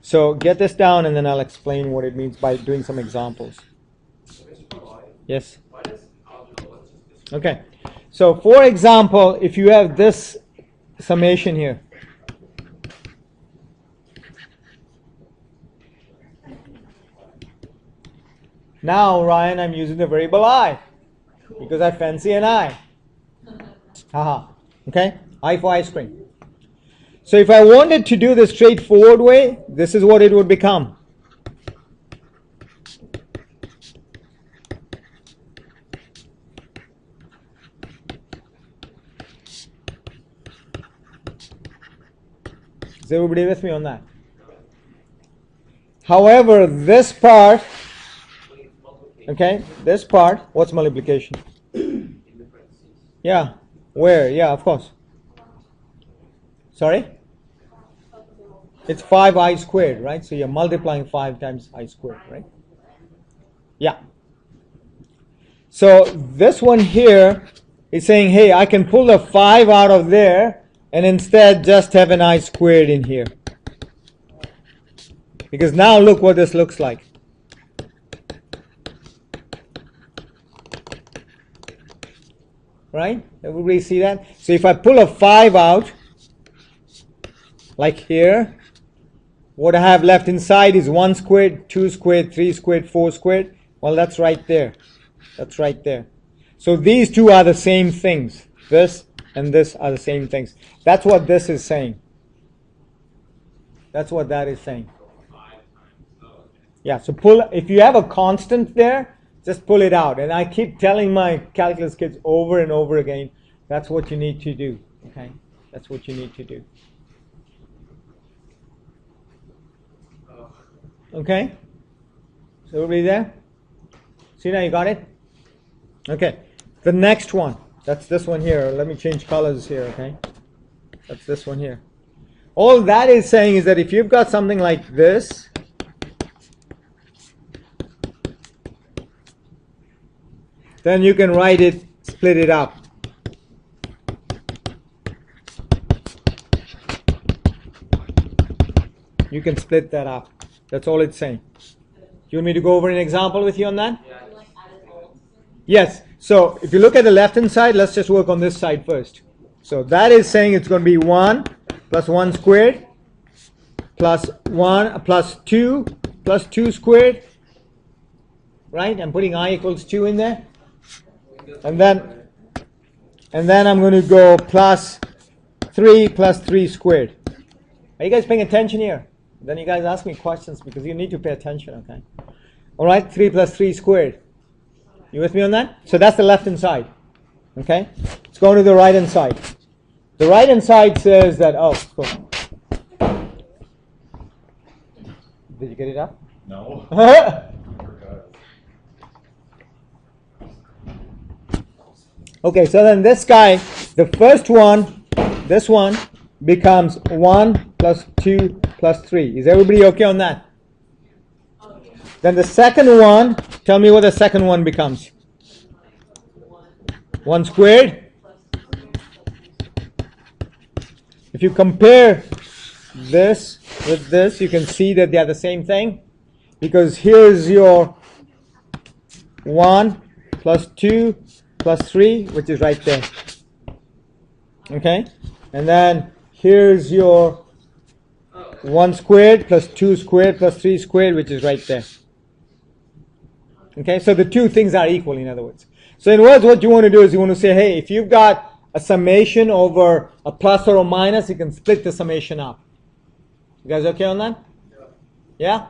So get this down and then I'll explain what it means by doing some examples. Yes? Okay. So for example, if you have this summation here. Now, Ryan, I'm using the variable I because I fancy an I. Haha. Okay? I for ice cream. So if I wanted to do the straightforward way, this is what it would become. Is everybody with me on that? However, this part, okay, this part, what's multiplication? Yeah, where? Yeah, of course. Sorry? It's 5i squared, right? So you're multiplying 5 times I squared, right? Yeah. So this one here is saying, hey, I can pull the 5 out of there and instead just have an I squared in here. Because now look what this looks like. Right? Everybody see that? So if I pull a 5 out, like here, what I have left inside is 1 squared, 2 squared, 3 squared, 4 squared. Well, that's right there. That's right there. So these two are the same things. This and this are the same things. That's what this is saying. That's what that is saying. Yeah, so pull, if you have a constant there, just pull it out. And I keep telling my calculus kids over and over again, that's what you need to do. Okay? That's what you need to do. Okay? So everybody there? See now you got it? Okay. The next one. That's this one here. Let me change colors here, okay? That's this one here. All that is saying is that if you've got something like this, then you can write it, split it up. You can split that up. That's all it's saying. You want me to go over an example with you on that? Yes. So if you look at the left hand side, let's just work on this side first. So that is saying it's going to be 1 plus 1 squared plus 1 plus 2 squared. Right? I'm putting I equals 2 in there. And then I'm going to go plus 3 squared. Are you guys paying attention here? Then you guys ask me questions because you need to pay attention, okay? All right, 3 plus 3 squared. You with me on that? So that's the left hand side, okay? Let's go to the right hand side. The right hand side says that, oh, cool. Did you get it up? No. Okay, so then this guy, the first one, this one, becomes 1 plus 2 plus 3. Is everybody okay on that? Okay. Then the second one, tell me what the second one becomes. 1 squared. If you compare this with this, you can see that they are the same thing. Because here's your 1 plus 2 plus 3, which is right there. Okay? And then here's your 1 squared plus 2 squared plus 3 squared, which is right there. Okay, so the two things are equal, in other words. So in words, what you want to do is you want to say, hey, if you've got a summation over a plus or a minus, you can split the summation up. You guys okay on that? Yeah?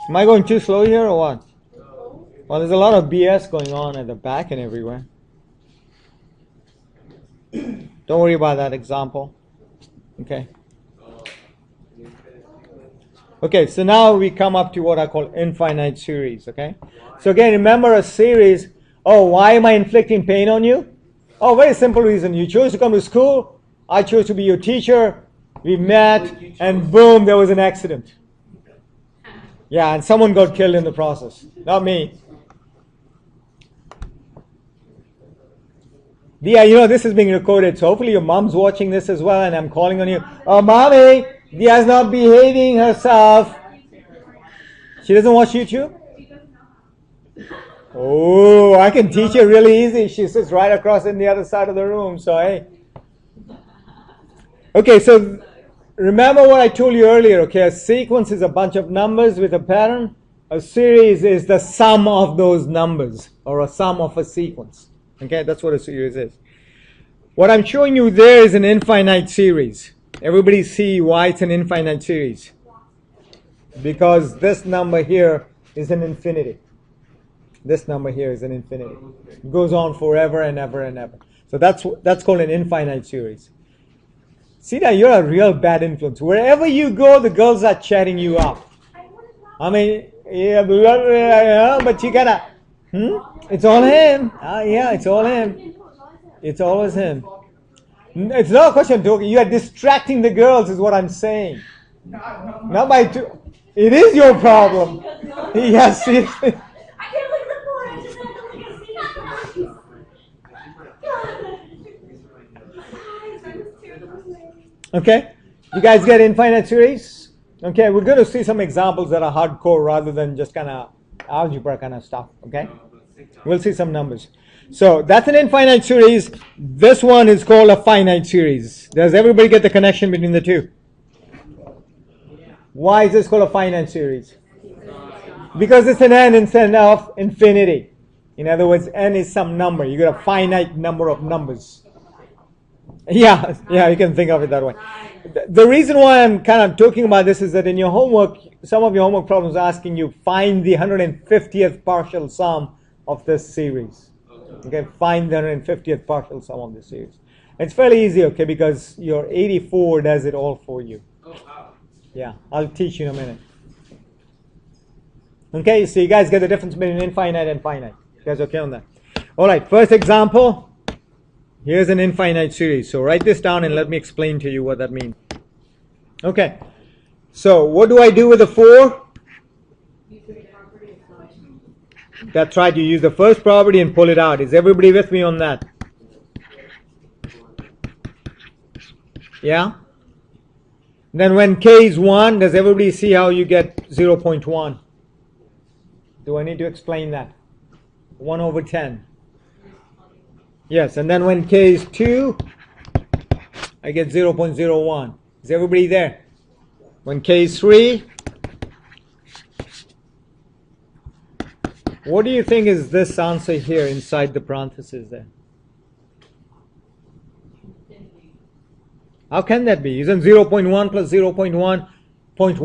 Am I going too slow here or what? Well, there's a lot of BS going on at the back and everywhere. Don't worry about that example. Okay. Okay, so now we come up to what I call infinite series, okay? So again, remember a series. Oh, why am I inflicting pain on you? Oh, very simple reason. You chose to come to school. I chose to be your teacher. We met, and boom, there was an accident. Yeah, and someone got killed in the process. Not me. Yeah, you know, this is being recorded, so hopefully your mom's watching this as well, and I'm calling on you. Oh, mommy, Dia's not behaving herself. She doesn't watch YouTube? Oh, I can teach her really easy. She sits right across in the other side of the room. So, hey. Okay, so remember what I told you earlier, okay? A sequence is a bunch of numbers with a pattern. A series is the sum of those numbers, or a sum of a sequence. Okay, that's what a series is. What I'm showing you there is an infinite series. Everybody see why it's an infinite series? Because this number here is an infinity. This number here is an infinity. It goes on forever and ever and ever. So that's called an infinite series. See that you're a real bad influence. Wherever you go, the girls are chatting you up. I mean, yeah, but you gotta, It's all him. Yeah, it's all him. It's always him. It's not a question of talking. You are distracting the girls is what I'm saying. Not by two. It is your problem. Yes, seriously. Okay, you guys get infinite series? Okay, we're going to see some examples that are hardcore rather than just kind of algebra kind of stuff, okay? We'll see some numbers. So that's an infinite series. This one is called a finite series. Does everybody get the connection between the two? Why is this called a finite series? Because it's an n instead of infinity. In other words, n is some number. You got a finite number of numbers. Yeah, you can think of it that way. The reason why I'm kind of talking about this is that in your homework, some of your homework problems are asking you find the 150th partial sum of this series. Okay, find the 150th partial sum of this series. It's fairly easy, okay, because your 84 does it all for you. Yeah, I'll teach you in a minute. Okay, so you guys get the difference between infinite and finite. You guys okay on that? All right, first example. Here's an infinite series. So write this down and let me explain to you what that means. Okay. So what do I do with the 4? That's right. You use the first property and pull it out. Is everybody with me on that? Yeah? Then when k is 1, does everybody see how you get 0.1? Do I need to explain that? 1 over 10. Yes, and then when k is 2, I get 0.01. Is everybody there? When k is 3, what do you think is this answer here inside the parentheses there? How can that be? Isn't 0.1 plus 0.1 0.1